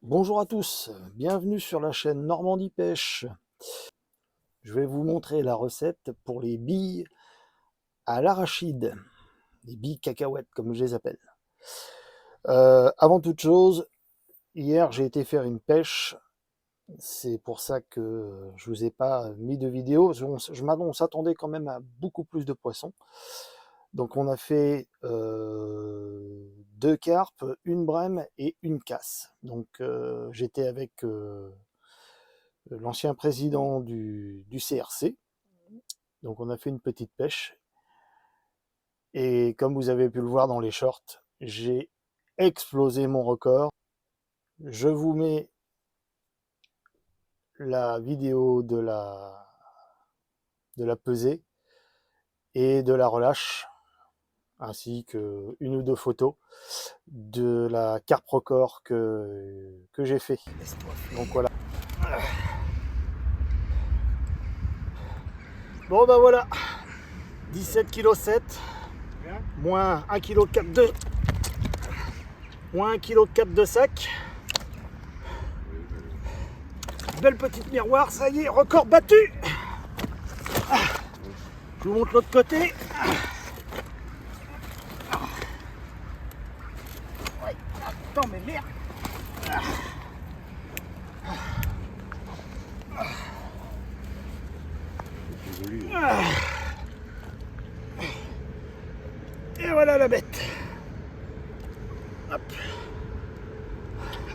Bonjour à tous, bienvenue sur la chaîne Normandie Pêche. Je vais vous montrer la recette pour les billes à l'arachide, les billes cacahuètes comme je les appelle. Avant toute chose, hier j'ai été faire une pêche, c'est pour ça que je vous ai pas mis de vidéo. On s'attendait quand même à beaucoup plus de poissons. Donc on a fait 2 carpes, une brème et une casse. Donc j'étais avec l'ancien président du CRC. Donc on a fait une petite pêche. Et comme vous avez pu le voir dans les shorts, j'ai explosé mon record. Je vous mets la vidéo de la pesée et de la relâche, ainsi que une ou deux photos de la carpe record que j'ai fait. Donc voilà. Bon ben voilà, 17,7 kg, moins 1,4 kg moins 1,4 kg de sac. Belle petite miroir, ça y est, record battu. Je vous montre l'autre côté. Ouais, attends, mais merde. Et voilà la bête. Hop.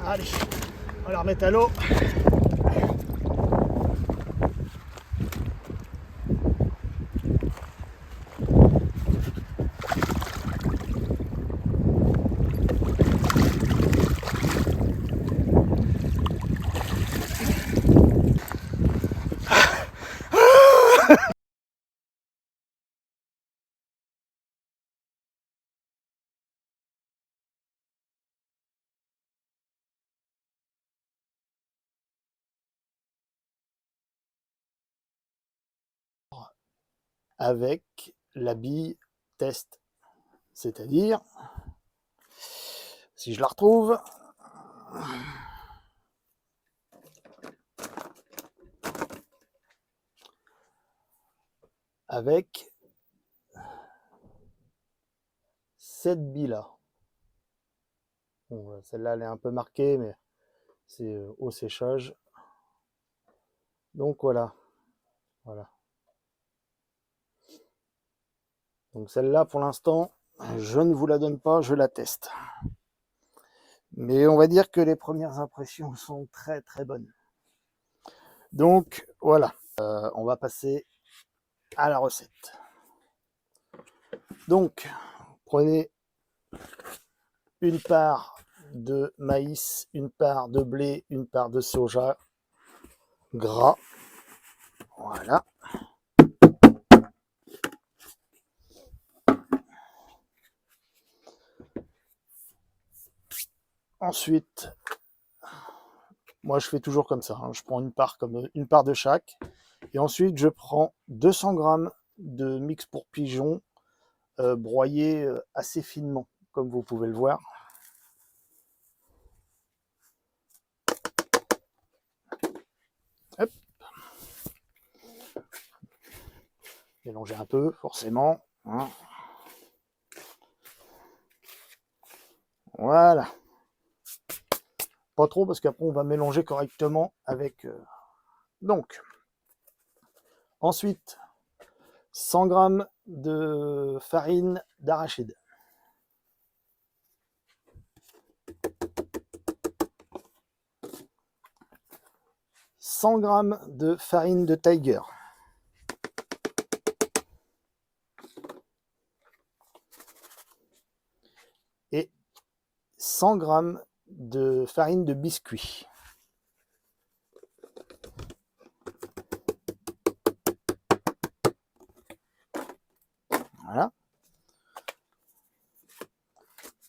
Allez, on va la remettre à l'eau. Avec la bille test, c'est-à-dire, si je la retrouve, avec cette bille là. Bon, celle-là elle est un peu marquée, mais c'est au séchage. Donc voilà. Donc celle-là pour l'instant je ne vous la donne pas, je la teste. Mais on va dire que les premières impressions sont très très bonnes. Donc voilà, on va passer à la recette. Donc prenez une part de maïs, une part de blé, une part de soja gras. Voilà. Ensuite, moi je fais toujours comme ça, hein. Je prends une part de chaque. Et ensuite, je prends 200 grammes de mix pour pigeons broyé assez finement, comme vous pouvez le voir. Hop. Mélanger un peu, forcément. Hein. Voilà. Pas trop, parce qu'après, on va mélanger correctement avec... Donc, ensuite, 100 grammes de farine d'arachide. « 100 grammes de farine de Tiger. Et 100 grammes de farine de biscuit. Voilà.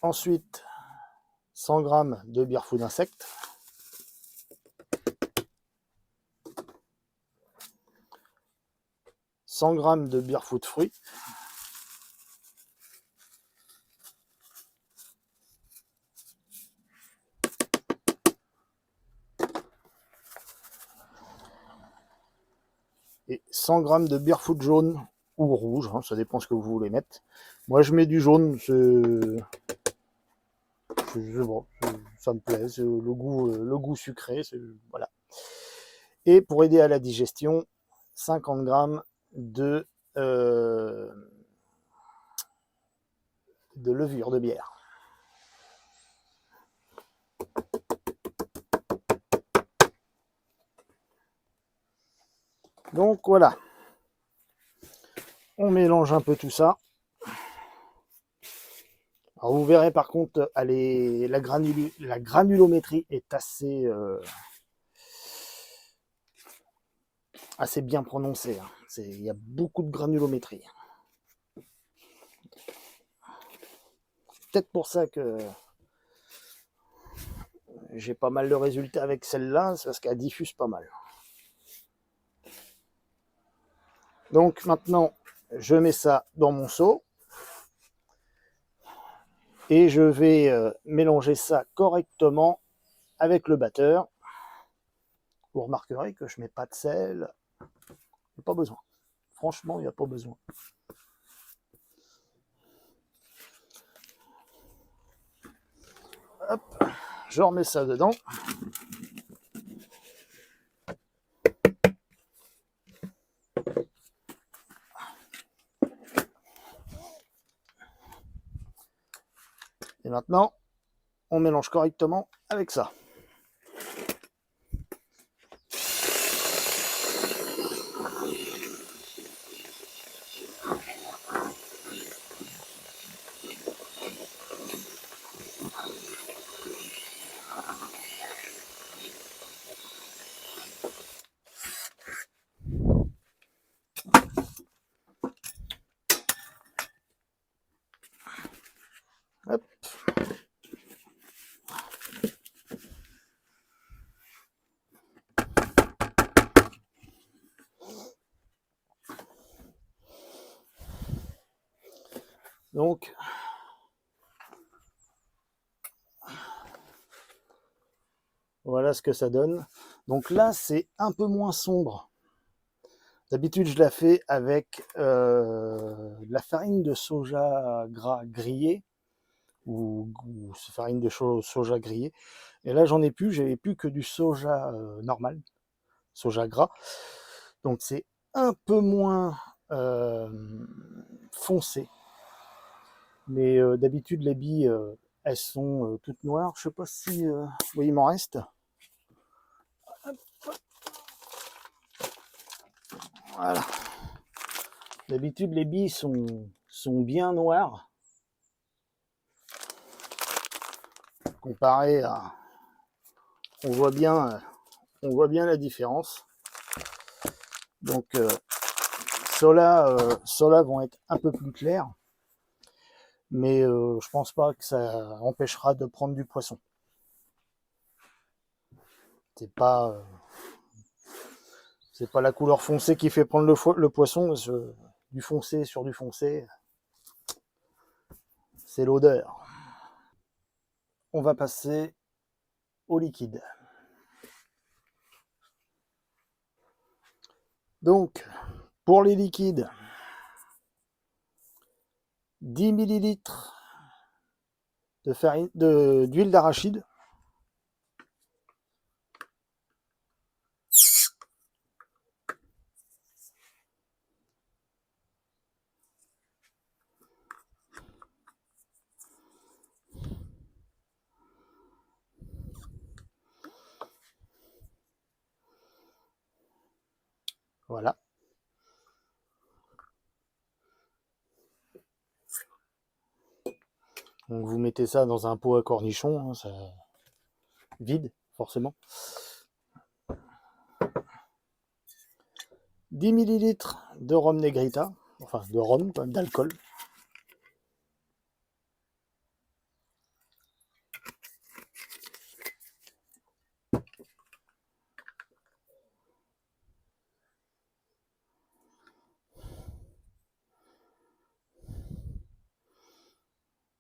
Ensuite, 100 grammes de Bearfood d'insectes. « 100 grammes de Bearfood fruits. 100 g de Beerfoot jaune ou rouge, hein, ça dépend ce que vous voulez mettre. Moi je mets du jaune, bon, ça me plaît, le goût sucré, voilà. Et pour aider à la digestion, 50 g de levure de bière. Donc voilà, on mélange un peu tout ça. Alors vous verrez par contre, la granulométrie est assez bien prononcée. Hein. Il y a beaucoup de granulométrie. Peut-être pour ça que j'ai pas mal de résultats avec celle-là, c'est parce qu'elle diffuse pas mal. Donc maintenant, je mets ça dans mon seau et je vais mélanger ça correctement avec le batteur. Vous remarquerez que je mets pas de sel, il n'y a pas besoin. Franchement, il n'y a pas besoin. Hop, je remets ça dedans. Et maintenant, on mélange correctement avec ça. Hop. Donc, voilà ce que ça donne. Donc là, c'est un peu moins sombre. D'habitude, je la fais avec de la farine de soja gras grillé ou farine de soja grillé. Et là, j'en ai plus, j'avais plus que du soja normal, soja gras. Donc c'est un peu moins foncé. Mais d'habitude, les billes, elles sont toutes noires. Je sais pas si vous voyez, il m'en reste. Voilà. D'habitude, les billes sont bien noires. Comparé à... On voit bien la différence. Donc, ceux-là vont être un peu plus clairs. Mais je pense pas que ça empêchera de prendre du poisson. C'est pas la couleur foncée qui fait prendre le poisson. Du foncé sur du foncé, c'est l'odeur. On va passer au liquide. Donc, pour les liquides, 10 ml d'huile d'arachide. Voilà. Donc vous mettez ça dans un pot à cornichons, hein, ça vide forcément. 10 ml de rhum negrita, enfin de rhum, d'alcool.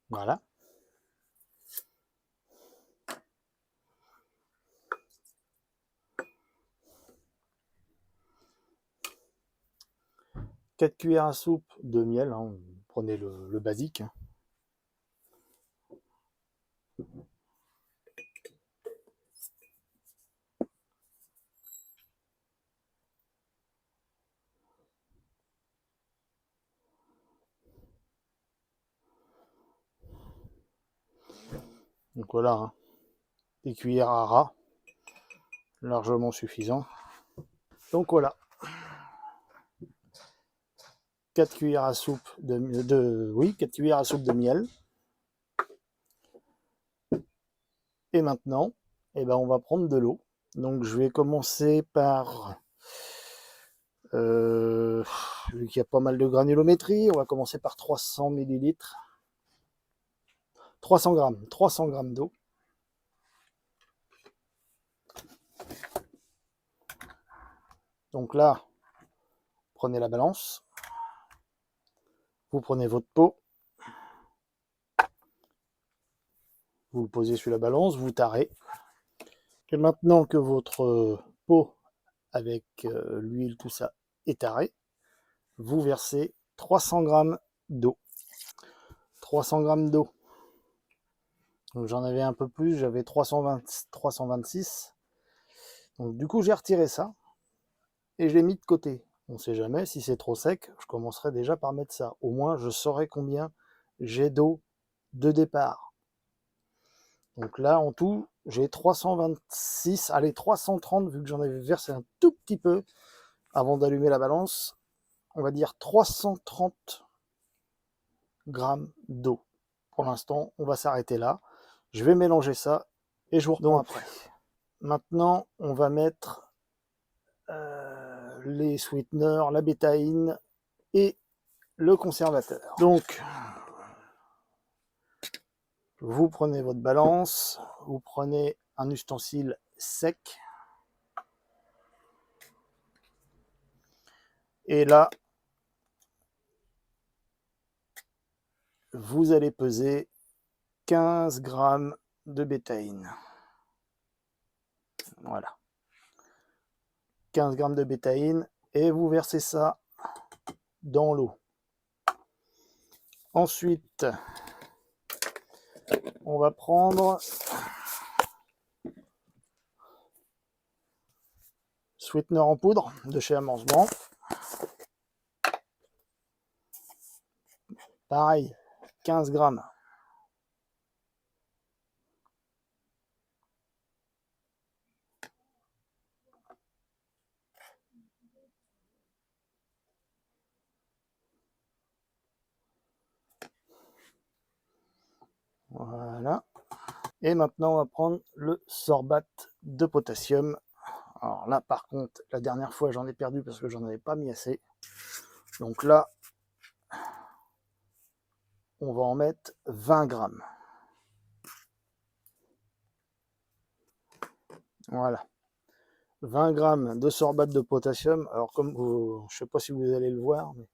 Voilà. 4 cuillères à soupe de miel, hein, prenez le basique. Donc voilà, hein, des cuillères à ras, largement suffisant. Donc voilà, 4 cuillères à soupe oui, 4 cuillères à soupe de miel. Et maintenant, eh ben, on va prendre de l'eau. Donc je vais commencer par, vu qu'il y a pas mal de granulométrie, on va commencer par 300 millilitres. 300 grammes d'eau. Donc là, prenez la balance, vous prenez votre pot, vous le posez sur la balance, vous tarez. Et maintenant que votre pot avec l'huile, tout ça est taré, vous versez 300 grammes d'eau. 300 grammes d'eau. Donc j'en avais un peu plus, j'avais 326. Donc du coup j'ai retiré ça et je l'ai mis de côté. On ne sait jamais, si c'est trop sec, je commencerai déjà par mettre ça. Au moins je saurai combien j'ai d'eau de départ. Donc là en tout j'ai 326, allez 330 vu que j'en avais versé un tout petit peu avant d'allumer la balance. On va dire 330 grammes d'eau. Pour l'instant on va s'arrêter là. Je vais mélanger ça et je vous reprends après. Maintenant on va mettre les sweeteners, la bétaïne et le conservateur. Donc, vous prenez votre balance, vous prenez un ustensile sec, et là, vous allez peser 15 grammes de bétaïne. Voilà. 15 grammes de bétaïne, et vous versez ça dans l'eau. Ensuite, on va prendre sweetener en poudre de chez Amorce-Blanc. Pareil, 15 grammes. Voilà. Et maintenant, on va prendre le sorbate de potassium. Alors là, par contre, la dernière fois, j'en ai perdu parce que j'en avais pas mis assez. Donc là, on va en mettre 20 grammes. Voilà. 20 grammes de sorbate de potassium. Alors comme vous, je ne sais pas si vous allez le voir, mais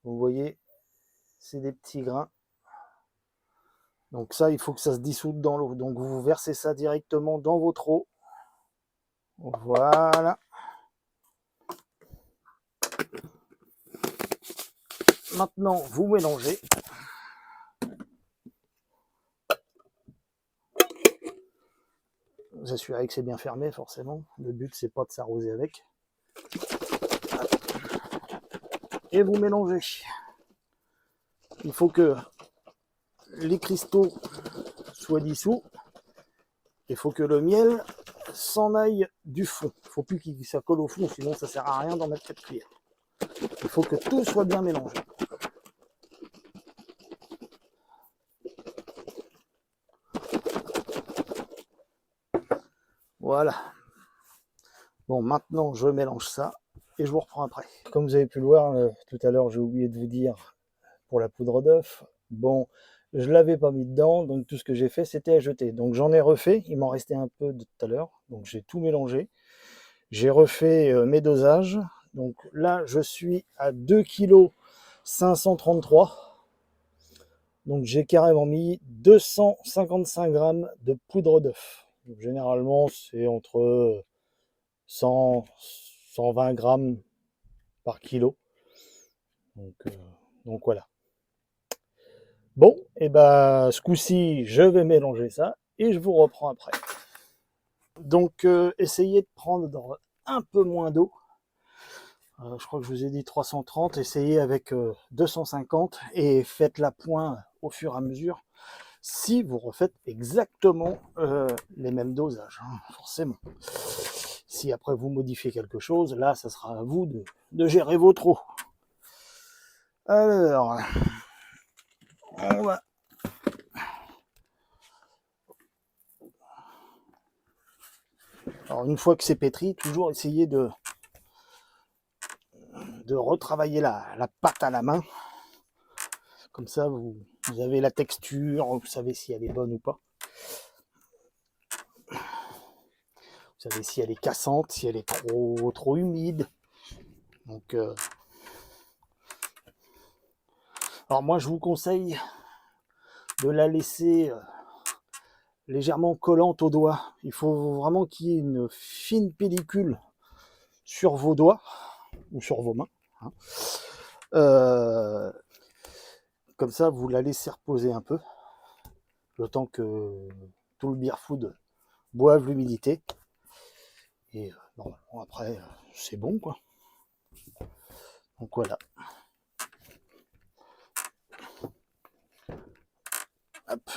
vous voyez, c'est des petits grains. Donc ça, il faut que ça se dissoude dans l'eau. Donc vous versez ça directement dans votre eau. Voilà. Maintenant, vous mélangez. Vous assurez que c'est bien fermé, forcément. Le but, c'est pas de s'arroser avec. Et vous mélangez. Il faut que les cristaux soient dissous. Il faut que le miel s'en aille du fond. Il ne faut plus que ça colle au fond, sinon ça ne sert à rien d'en mettre 4 cuillères. Il faut que tout soit bien mélangé. Voilà. Bon, maintenant je mélange ça et je vous reprends après. Comme vous avez pu le voir, tout à l'heure j'ai oublié de vous dire pour la poudre d'œuf. Bon, je ne l'avais pas mis dedans, donc tout ce que j'ai fait c'était à jeter. Donc j'en ai refait, il m'en restait un peu de tout à l'heure, donc j'ai tout mélangé. J'ai refait mes dosages. Donc là, je suis à 2 kg 533. Donc j'ai carrément mis 255 grammes de poudre d'œuf. Généralement, c'est entre 100 120 grammes par kilo. Donc voilà. Bon, et ben ce coup-ci, je vais mélanger ça et je vous reprends après. Donc essayez de prendre un peu moins d'eau. Je crois que je vous ai dit 330, essayez avec 250 et faites la point au fur et à mesure si vous refaites exactement les mêmes dosages, hein, forcément. Si après vous modifiez quelque chose, là, ça sera à vous de gérer votre eau. Alors, on va... Alors, une fois que c'est pétri, toujours essayer de retravailler la pâte à la main. Comme ça, vous avez la texture, vous savez si elle est bonne ou pas. Vous savez si elle est cassante, si elle est trop humide. Donc, alors moi, je vous conseille de la laisser légèrement collante aux doigts. Il faut vraiment qu'il y ait une fine pellicule sur vos doigts ou sur vos mains. Hein. Comme ça, vous la laissez reposer un peu, le temps que tout le beer food boive l'humidité. Et normalement, après, c'est bon, quoi. Donc voilà. Hop.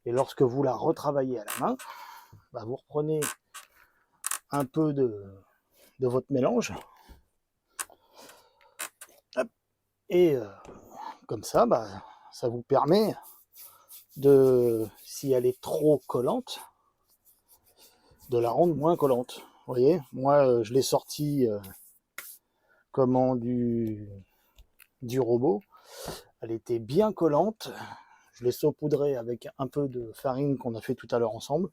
Et lorsque vous la retravaillez à la main, bah, vous reprenez un peu de votre mélange. Hop. Et comme ça, bah, ça vous permet de, si elle est trop collante, de la rendre moins collante. Vous voyez, moi, je l'ai sorti comment du robot. Elle était bien collante. Je l'ai saupoudrée avec un peu de farine qu'on a fait tout à l'heure ensemble.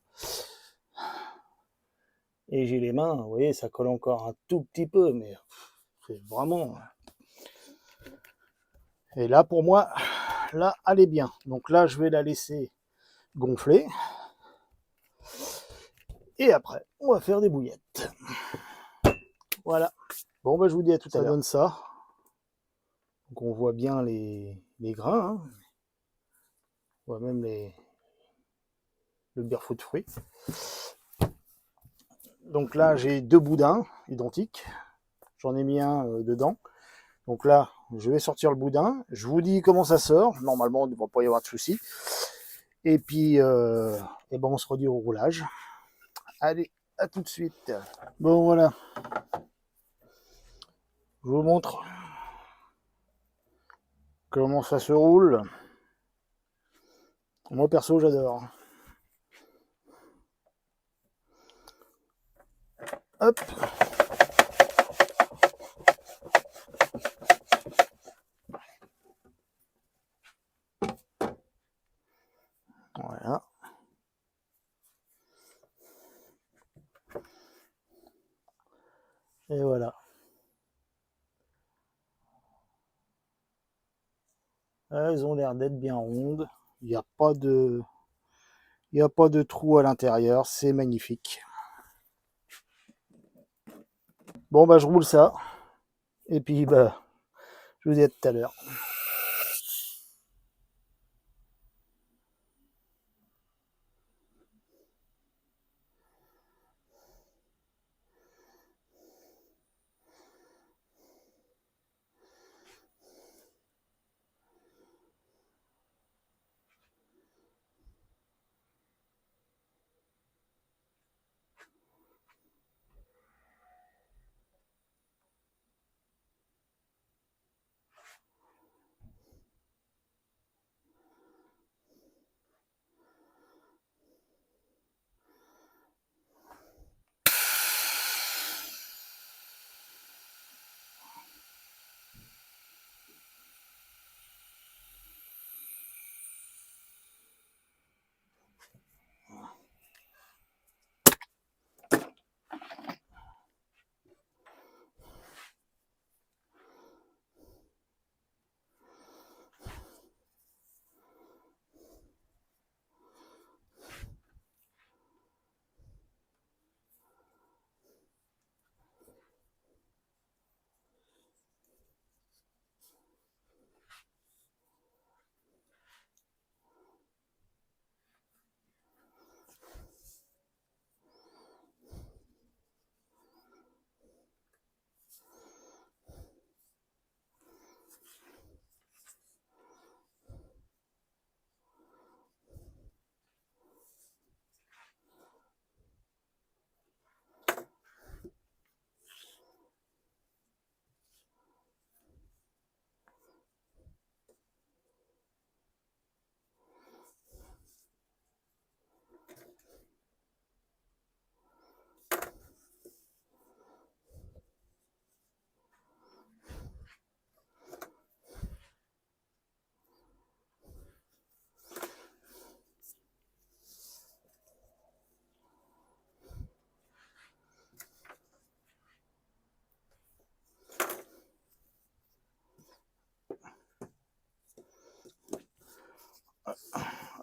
Et j'ai les mains, vous voyez, ça colle encore un tout petit peu, mais c'est vraiment... Et là, pour moi, là, elle est bien. Donc là, je vais la laisser gonfler. Et après, on va faire des bouillettes. Voilà. Bon, bah, je vous dis à tout à l'heure. Ça donne ça. Donc on voit bien les grains. Hein. On voit même le beer food fruit. Donc là, j'ai 2 boudins identiques. J'en ai mis un dedans. Donc là, je vais sortir le boudin. Je vous dis comment ça sort. Normalement, il ne va pas y avoir de souci. Et puis, et ben on se redit au roulage. Allez, à tout de suite. Bon, voilà. Je vous montre comment ça se roule. Moi, perso, j'adore. Hop. Voilà. Et voilà. Elles ont l'air d'être bien rondes. Il n'y a pas de... Il n'y a pas de trou à l'intérieur. C'est magnifique. Bon, bah, je roule ça. Et puis, bah, je vous dis à tout à l'heure.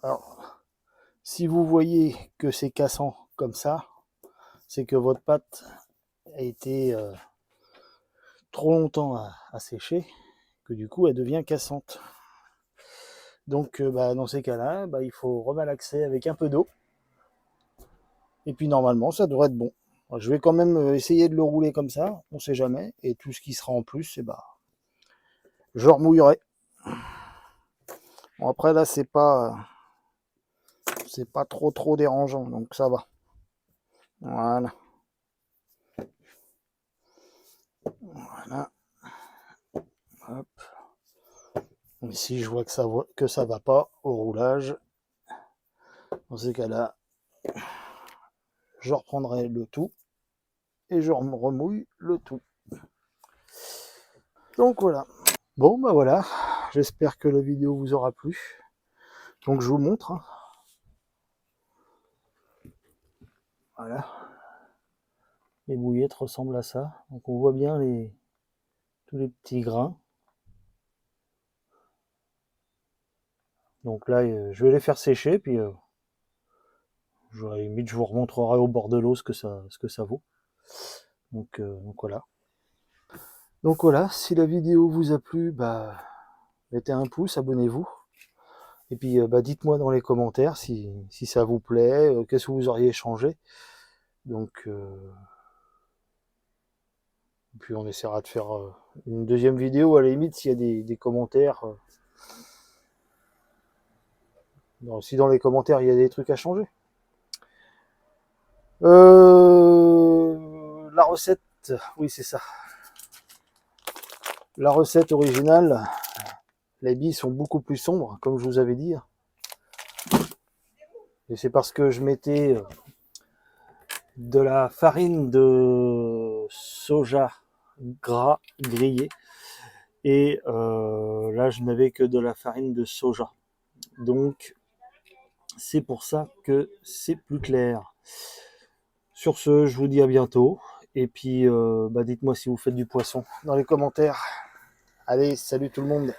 Alors, si vous voyez que c'est cassant comme ça, c'est que votre pâte a été trop longtemps à sécher, que du coup elle devient cassante. Donc dans ces cas-là, il faut remalaxer avec un peu d'eau. Et puis normalement, ça devrait être bon. Je vais quand même essayer de le rouler comme ça, on sait jamais. Et tout ce qui sera en plus, je remouillerai. Bon, après là, c'est pas trop dérangeant, donc ça va. Voilà. Voilà. Hop. Ici, je vois que ça va pas au roulage. Dans ces cas-là, je reprendrai le tout et je remouille le tout. Donc voilà. Bon, voilà. J'espère que la vidéo vous aura plu. Donc je vous montre. Voilà. Les bouillettes ressemblent à ça. Donc on voit bien tous les petits grains. Donc là, je vais les faire sécher, puis à la limite, je vous remontrerai au bord de l'eau ce que ça vaut. Donc voilà. Donc voilà, si la vidéo vous a plu, mettez un pouce, abonnez-vous. Et puis dites-moi dans les commentaires si ça vous plaît, qu'est-ce que vous auriez changé. Donc puis on essaiera de faire une deuxième vidéo à la limite s'il y a des commentaires. Si dans les commentaires il y a des trucs à changer. La recette, oui c'est ça. La recette originale, les billes sont beaucoup plus sombres, comme je vous avais dit. Et c'est parce que je mettais de la farine de soja gras grillé. Et là, je n'avais que de la farine de soja. Donc, c'est pour ça que c'est plus clair. Sur ce, je vous dis à bientôt. Et puis, dites-moi si vous faites du poisson dans les commentaires. Allez, salut tout le monde.